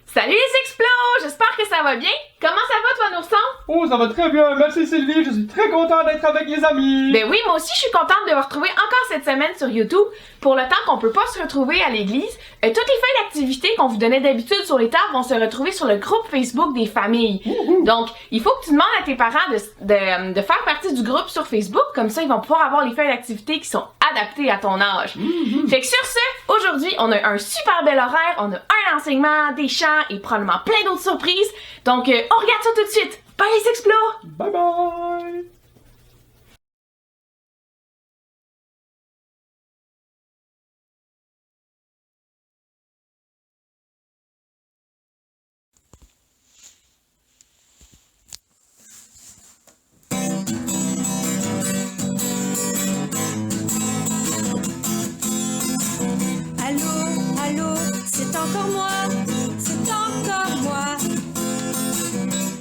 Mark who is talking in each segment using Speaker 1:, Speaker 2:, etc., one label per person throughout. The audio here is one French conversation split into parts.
Speaker 1: Salut les explos! J'espère que ça va bien. Comment ça va toi, Nourson?
Speaker 2: Oh, ça va très bien, merci Sylvie, je suis très content d'être avec les amis.
Speaker 1: Ben oui, moi aussi je suis contente de vous retrouver encore cette semaine sur YouTube. Pour le temps qu'on peut pas se retrouver à l'église, toutes les feuilles d'activités qu'on vous donnait d'habitude sur les tables vont se retrouver sur le groupe Facebook des familles. Donc, il faut que tu demandes à tes parents de faire partie du groupe sur Facebook, comme ça ils vont pouvoir avoir les feuilles d'activités qui sont adaptées à ton âge. Fait que sur ce, aujourd'hui, on a un super bel horaire, on a un enseignement, des chants et probablement plein d'autres surprises. Donc, on regarde ça tout de suite. Bye les explos!
Speaker 2: Bye bye.
Speaker 3: Allô, allô, c'est encore moi.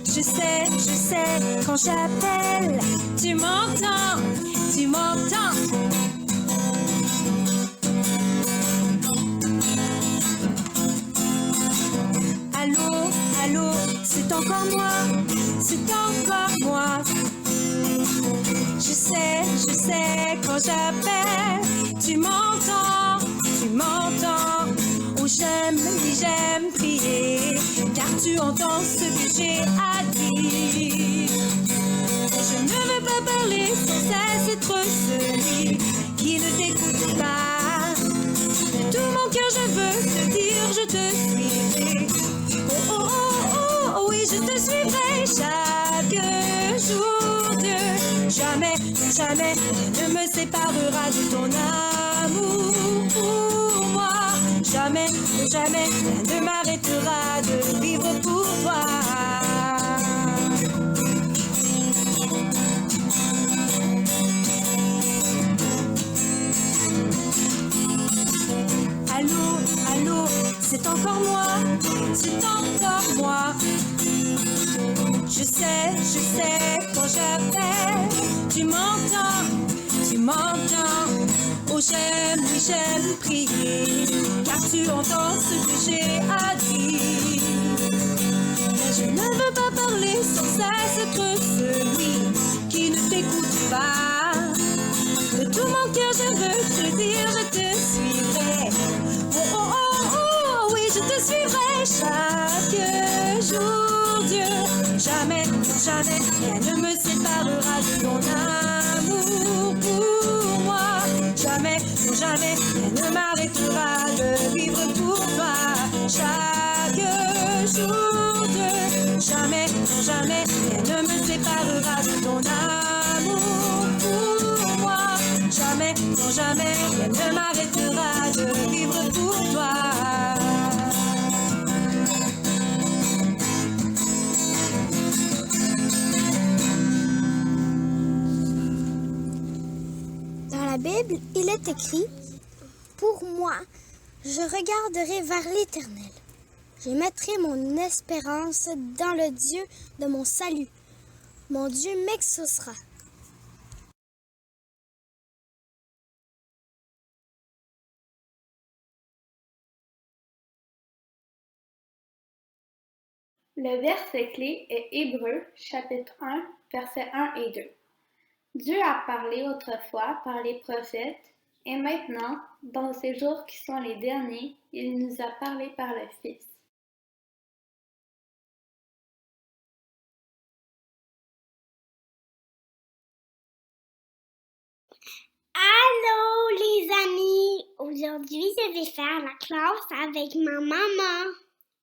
Speaker 3: Je sais, quand j'appelle, tu m'entends. Allô, allô, c'est encore moi. Je sais, quand j'appelle, tu m'entends. Oh, j'aime prier, car tu entends ce que j'ai à dire. Je ne veux pas parler sans cesse être celui qui ne t'écoute pas. De tout mon cœur, je veux te dire, je te suivrai. Oh, oui, je te suivrai chaque jour, Dieu. Jamais, rien ne me séparera de ton amour pour moi. Jamais, rien ne m'arrêtera de vivre pour toi. Allô, c'est encore moi. Je sais, quand j'appelle, tu m'entends. Oh, j'aime prier, car tu entends ce que j'ai à dire. Mais je ne veux pas parler sans cesse être celui qui ne t'écoute pas. De tout mon cœur, je veux te dire, je te suivrai. Oh, oui, je te suivrai chaque jour, Dieu. Jamais, rien ne me séparera de ton amour pour moi. Jamais, rien ne m'arrêtera de vivre pour toi. Chaque jour, Dieu. Jamais, rien ne me séparera de ton amour pour moi. Jamais, rien ne m'arrêtera de vivre pour toi.
Speaker 4: Dans la Bible, il est écrit « Pour moi, je regarderai vers l'Éternel. Je mettrai mon espérance dans le Dieu de mon salut. Mon Dieu m'exaucera. »
Speaker 5: Le verset clé est Hébreux, chapitre 1, versets 1 et 2. Dieu a parlé autrefois par les prophètes, et maintenant, dans ces jours qui sont les derniers, il nous a parlé par le Fils.
Speaker 4: Allô les amis! Aujourd'hui, je vais faire la classe avec ma maman.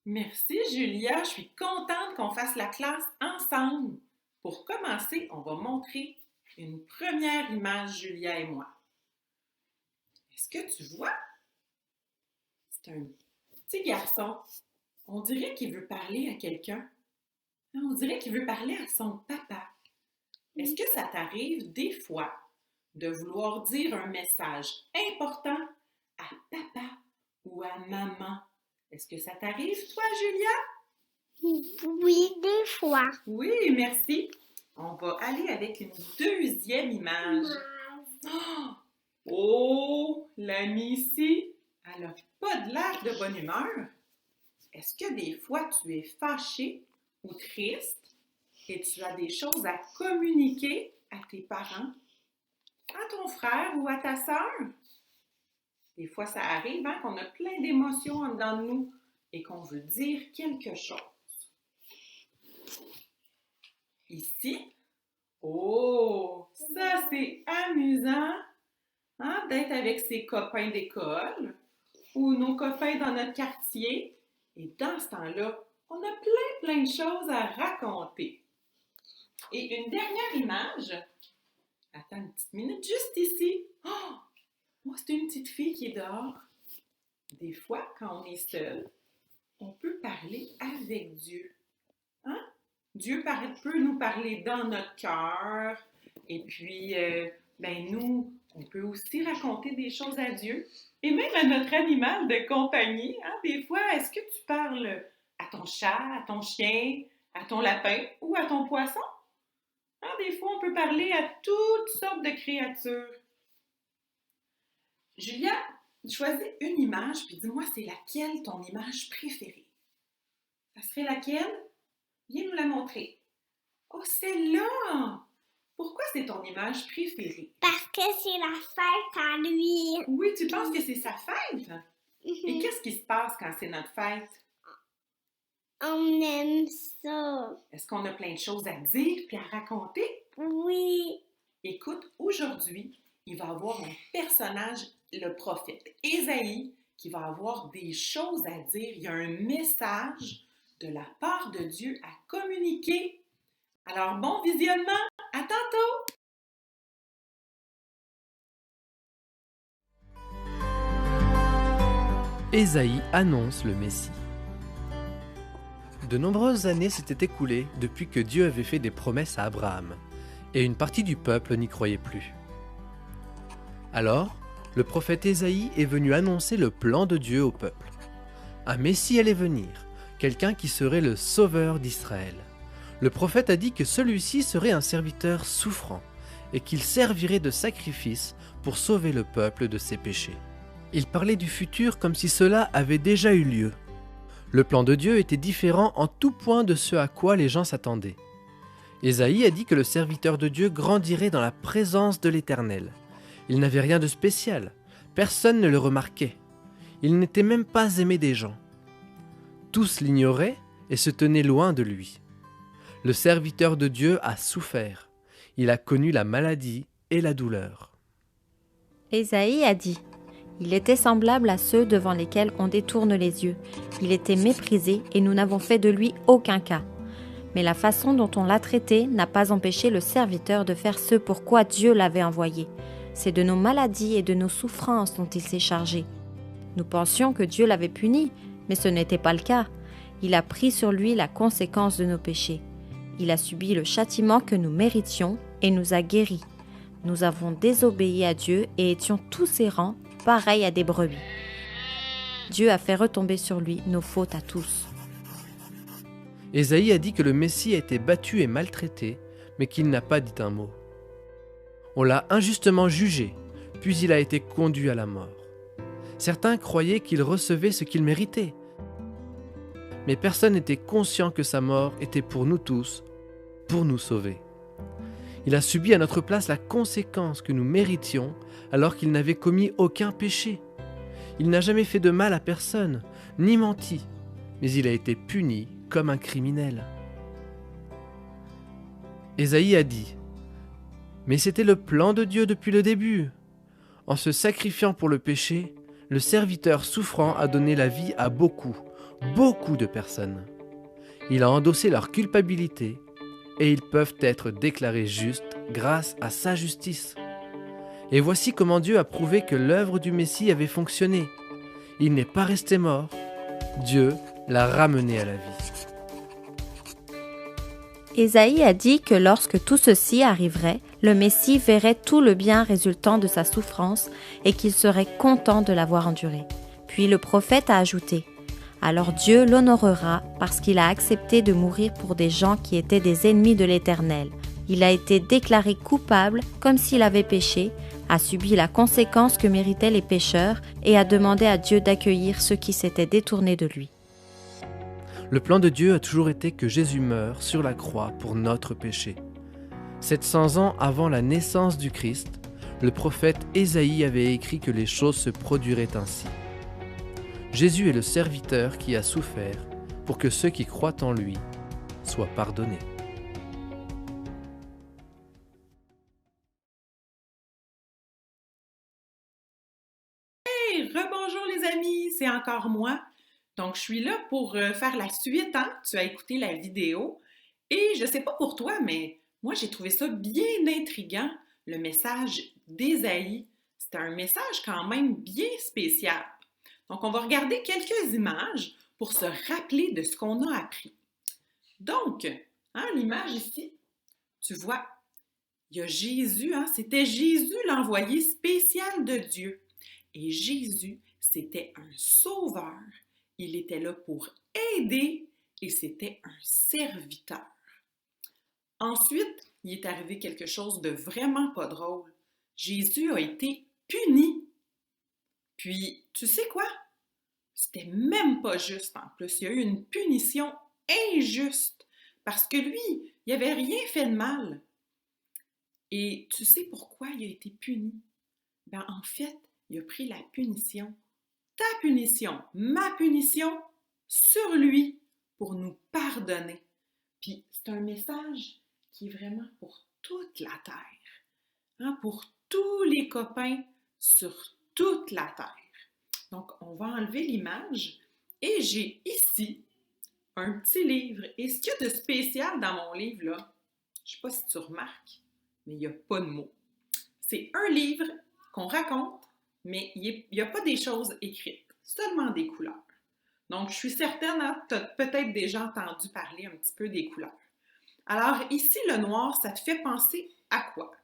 Speaker 6: Merci Julia, je suis contente qu'on fasse la classe ensemble. Pour commencer, on va montrer une première image, Julia et moi. Est-ce que tu vois? C'est un petit garçon. On dirait qu'il veut parler à quelqu'un. On dirait qu'il veut parler à son papa. Est-ce que ça t'arrive des fois de vouloir dire un message important à papa ou à maman? Est-ce que ça t'arrive, toi, Julia?
Speaker 4: Oui, des fois.
Speaker 6: Oui, merci. On va aller avec une deuxième image. Oh, l'amie ici, elle n'a pas de l'air de bonne humeur. Est-ce que des fois tu es fâché ou triste et tu as des choses à communiquer à tes parents, à ton frère ou à ta sœur? Des fois, ça arrive qu'on a plein d'émotions en dedans de nous et qu'on veut dire quelque chose. Ici, oh, ça c'est amusant d'être avec ses copains d'école ou nos copains dans notre quartier. Et dans ce temps-là, on a plein de choses à raconter. Et une dernière image. Attends une petite minute, juste ici. Oh! Moi, c'est une petite fille qui est dehors. Des fois, quand on est seul, on peut parler avec Dieu. Dieu peut nous parler dans notre cœur. Et puis, nous, on peut aussi raconter des choses à Dieu. Et même à notre animal de compagnie. Des fois, est-ce que tu parles à ton chat, à ton chien, à ton lapin ou à ton poisson? Des fois, on peut parler à toutes sortes de créatures. Julia, choisis une image, puis dis-moi, c'est laquelle ton image préférée? Ça serait laquelle? Viens nous la montrer. Oh, celle-là! Pourquoi c'est ton image préférée?
Speaker 4: Parce que c'est la fête à lui.
Speaker 6: Oui, tu penses que c'est sa fête? Et qu'est-ce qui se passe quand c'est notre fête?
Speaker 4: On aime ça.
Speaker 6: Est-ce qu'on a plein de choses à dire puis à raconter?
Speaker 4: Oui.
Speaker 6: Écoute, aujourd'hui, il va y avoir un personnage, le prophète Ésaïe, qui va avoir des choses à dire. Il y a un message de la part de Dieu à communiquer. Alors, bon visionnement! À tantôt!
Speaker 7: Ésaïe annonce le Messie. De nombreuses années s'étaient écoulées depuis que Dieu avait fait des promesses à Abraham, et une partie du peuple n'y croyait plus. Alors, le prophète Ésaïe est venu annoncer le plan de Dieu au peuple. Un Messie allait venir, quelqu'un qui serait le sauveur d'Israël. Le prophète a dit que celui-ci serait un serviteur souffrant et qu'il servirait de sacrifice pour sauver le peuple de ses péchés. Il parlait du futur comme si cela avait déjà eu lieu. Le plan de Dieu était différent en tout point de ce à quoi les gens s'attendaient. Ésaïe a dit que le serviteur de Dieu grandirait dans la présence de l'Éternel. Il n'avait rien de spécial, personne ne le remarquait. Il n'était même pas aimé des gens. Tous l'ignoraient et se tenaient loin de lui. Le serviteur de Dieu a souffert. Il a connu la maladie et la douleur.
Speaker 8: Ésaïe a dit: il était semblable à ceux devant lesquels on détourne les yeux. Il était méprisé et nous n'avons fait de lui aucun cas. Mais la façon dont on l'a traité n'a pas empêché le serviteur de faire ce pourquoi Dieu l'avait envoyé. C'est de nos maladies et de nos souffrances dont il s'est chargé. Nous pensions que Dieu l'avait puni, mais ce n'était pas le cas. Il a pris sur lui la conséquence de nos péchés. Il a subi le châtiment que nous méritions et nous a guéris. Nous avons désobéi à Dieu et étions tous errants, pareils à des brebis. Dieu a fait retomber sur lui nos fautes à tous.
Speaker 7: Ésaïe a dit que le Messie a été battu et maltraité, mais qu'il n'a pas dit un mot. On l'a injustement jugé, puis il a été conduit à la mort. Certains croyaient qu'il recevait ce qu'il méritait. Mais personne n'était conscient que sa mort était pour nous tous, pour nous sauver. Il a subi à notre place la conséquence que nous méritions alors qu'il n'avait commis aucun péché. Il n'a jamais fait de mal à personne, ni menti, mais il a été puni comme un criminel. Ésaïe a dit: mais c'était le plan de Dieu depuis le début. En se sacrifiant pour le péché, le serviteur souffrant a donné la vie à beaucoup de personnes. Il a endossé leur culpabilité et ils peuvent être déclarés justes grâce à sa justice. Et voici comment Dieu a prouvé que l'œuvre du Messie avait fonctionné. Il n'est pas resté mort, Dieu l'a ramené à la vie.
Speaker 8: Ésaïe a dit que lorsque tout ceci arriverait, le Messie verrait tout le bien résultant de sa souffrance et qu'il serait content de l'avoir enduré. Puis le prophète a ajouté: alors Dieu l'honorera parce qu'il a accepté de mourir pour des gens qui étaient des ennemis de l'Éternel. Il a été déclaré coupable comme s'il avait péché, a subi la conséquence que méritaient les pécheurs et a demandé à Dieu d'accueillir ceux qui s'étaient détournés de lui.
Speaker 7: Le plan de Dieu a toujours été que Jésus meure sur la croix pour notre péché. 700 ans avant la naissance du Christ, le prophète Ésaïe avait écrit que les choses se produiraient ainsi. Jésus est le serviteur qui a souffert pour que ceux qui croient en lui soient pardonnés.
Speaker 6: Hey, rebonjour les amis, c'est encore moi. Donc, je suis là pour faire la suite, hein? Tu as écouté la vidéo. Et je sais pas pour toi, mais moi, j'ai trouvé ça bien intriguant, le message d'Ésaïe. C'était un message quand même bien spécial. Donc, on va regarder quelques images pour se rappeler de ce qu'on a appris. Donc, hein, l'image ici, tu vois, il y a Jésus, hein? C'était Jésus l'envoyé spécial de Dieu. Et Jésus, c'était un sauveur. Il était là pour aider et c'était un serviteur. Ensuite, il est arrivé quelque chose de vraiment pas drôle. Jésus a été puni. Puis, tu sais quoi? C'était même pas juste en plus. Il y a eu une punition injuste parce que lui, il n'avait rien fait de mal. Et tu sais pourquoi il a été puni? Ben, en fait, il a pris la punition, ta punition, ma punition, sur lui pour nous pardonner. Puis c'est un message qui est vraiment pour toute la terre, hein, pour tous les copains sur toute la terre. Donc, on va enlever l'image et j'ai ici un petit livre. Et ce qu'il y a de spécial dans mon livre, là, je ne sais pas si tu remarques, mais il n'y a pas de mots. C'est un livre qu'on raconte, mais il n'y a pas des choses écrites, seulement des couleurs. Donc, je suis certaine, hein, tu as peut-être déjà entendu parler un petit peu des couleurs. Alors, ici, le noir, ça te fait penser à quoi?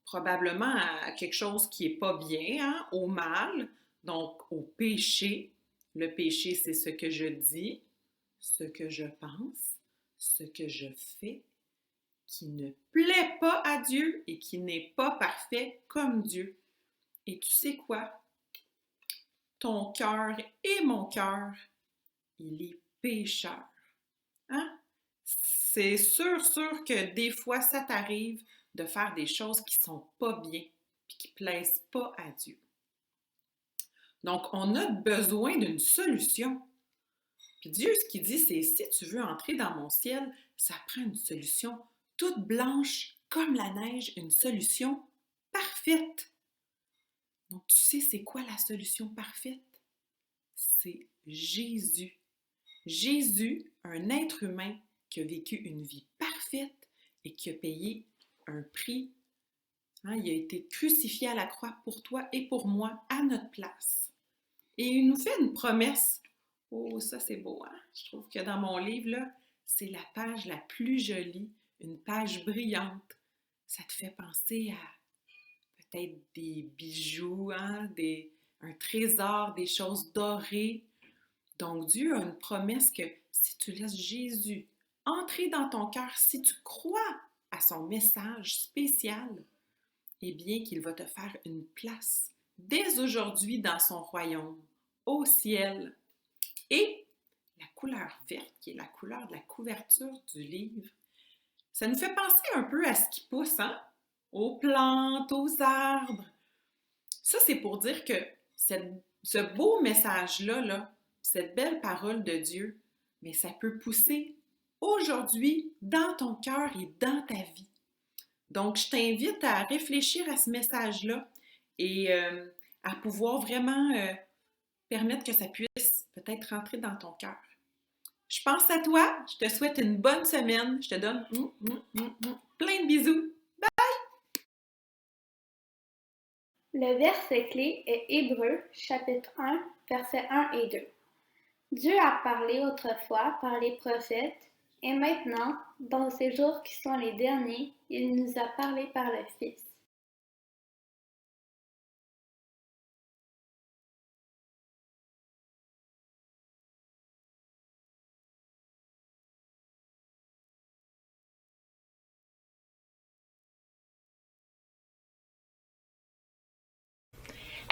Speaker 6: Probablement à quelque chose qui n'est pas bien, hein, au mal, donc au péché. Le péché, c'est ce que je dis, ce que je pense, ce que je fais, qui ne plaît pas à Dieu et qui n'est pas parfait comme Dieu. Et tu sais quoi? Ton cœur et mon cœur, il est pécheur. Hein? C'est sûr que des fois, ça t'arrive de faire des choses qui ne sont pas bien et qui ne plaisent pas à Dieu. Donc, on a besoin d'une solution. Puis Dieu, ce qu'il dit, c'est si tu veux entrer dans mon ciel, ça prend une solution toute blanche comme la neige, une solution parfaite. Donc, tu sais, c'est quoi la solution parfaite? C'est Jésus. Jésus, un être humain qui a vécu une vie parfaite et qui a payé un prix. Hein, il a été crucifié à la croix pour toi et pour moi, à notre place. Et il nous fait une promesse. Oh, ça c'est beau, hein? Je trouve que dans mon livre, là, c'est la page la plus jolie, une page brillante. Ça te fait penser à peut-être des bijoux, hein, un trésor, des choses dorées. Donc, Dieu a une promesse que si tu laisses Jésus entrer dans ton cœur, si tu crois à son message spécial, eh bien qu'il va te faire une place dès aujourd'hui dans son royaume, au ciel. Et la couleur verte, qui est la couleur de la couverture du livre, ça nous fait penser un peu à ce qui pousse, hein? Aux plantes, aux arbres. Ça, c'est pour dire que ce beau message-là, là, cette belle parole de Dieu, mais ça peut pousser aujourd'hui dans ton cœur et dans ta vie. Donc, je t'invite à réfléchir à ce message-là et à pouvoir vraiment permettre que ça puisse peut-être rentrer dans ton cœur. Je pense à toi, je te souhaite une bonne semaine, je te donne plein de bisous.
Speaker 5: Le verset clé est Hébreux, chapitre 1, versets 1 et 2. Dieu a parlé autrefois par les prophètes, et maintenant, dans ces jours qui sont les derniers, il nous a parlé par le Fils.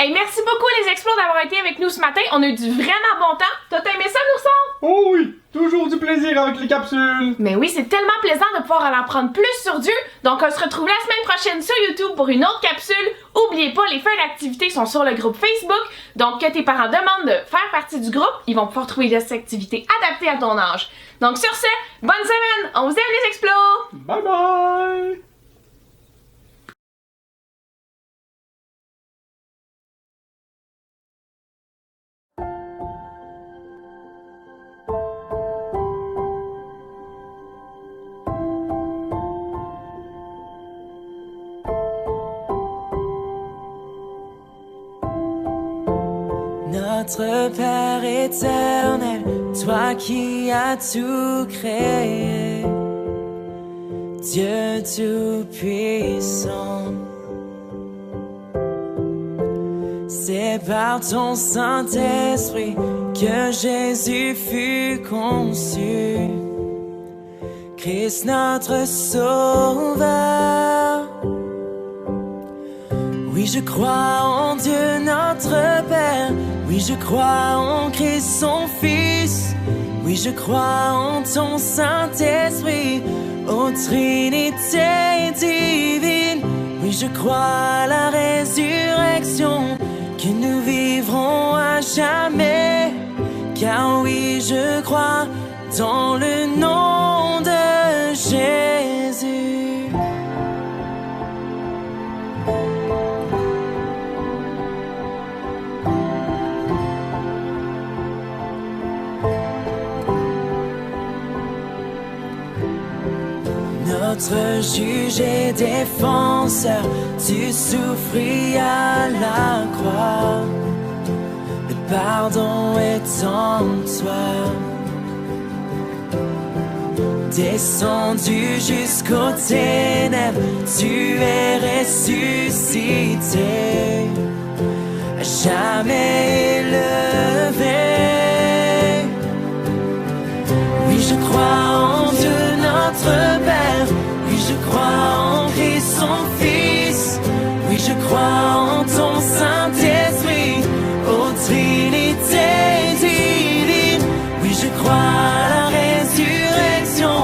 Speaker 1: Hey, merci beaucoup les Explos d'avoir été avec nous ce matin. On a eu du vraiment bon temps. T'as aimé ça, l'ourson?
Speaker 2: Oh oui, toujours du plaisir avec les capsules.
Speaker 1: Mais oui, c'est tellement plaisant de pouvoir en apprendre plus sur Dieu. Donc, on se retrouve la semaine prochaine sur YouTube pour une autre capsule. Oubliez pas, les feuilles d'activité sont sur le groupe Facebook. Donc, que tes parents demandent de faire partie du groupe, ils vont pouvoir trouver des activités adaptées à ton âge. Donc, sur ce, bonne semaine! On vous aime les explos!
Speaker 2: Bye bye.
Speaker 9: Notre Père éternel, toi qui as tout créé, Dieu tout-puissant, c'est par ton Saint-Esprit que Jésus fut conçu, Christ notre Sauveur. Oui, je crois en Dieu notre Père. Oui, je crois en Christ son Fils. Oui, je crois en ton Saint-Esprit, ô Trinité divine. Oui, je crois à la résurrection, que nous vivrons à jamais. Car oui, je crois dans le nom de Jésus. Notre juge et défenseur, tu souffris à la croix. Le pardon est en toi. Descendu jusqu'aux ténèbres, tu es ressuscité, à jamais élevé. Oui, je crois en Dieu notre Père. Oui, je crois en Christ son Fils. Oui, je crois en ton Saint-Esprit, ô Trinité divine. Oui, je crois à la résurrection,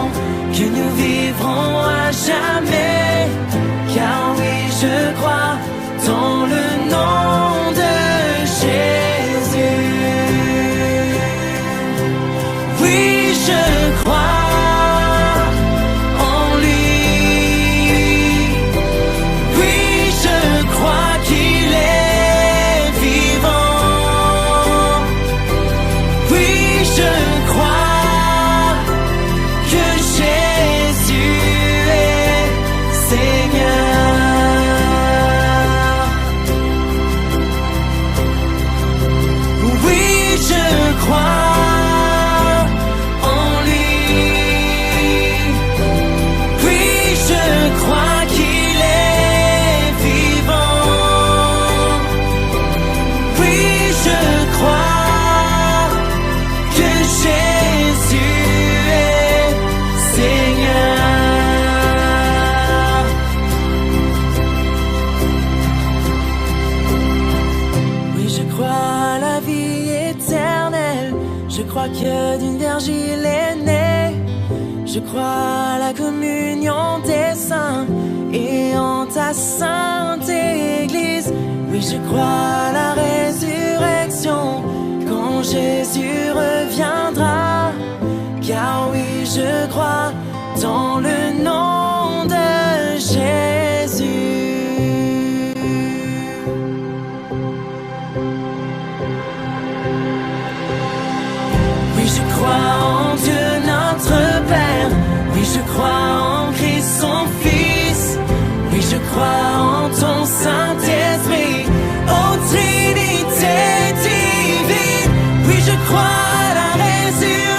Speaker 9: que nous vivrons à jamais. Car oui, je crois dans le nom de Jésus. Oui, je crois. Que d'une vierge il est né. Je crois à la communion des saints et en ta sainte Église. Oui, je crois à la résurrection, quand Jésus reviendra. Car oui, je crois dans le nom de Jésus. Je crois en Dieu notre Père. Oui, je crois en Christ son Fils. Oui, je crois en ton Saint-Esprit, ô Trinité divine. Oui, je crois à la résurrection,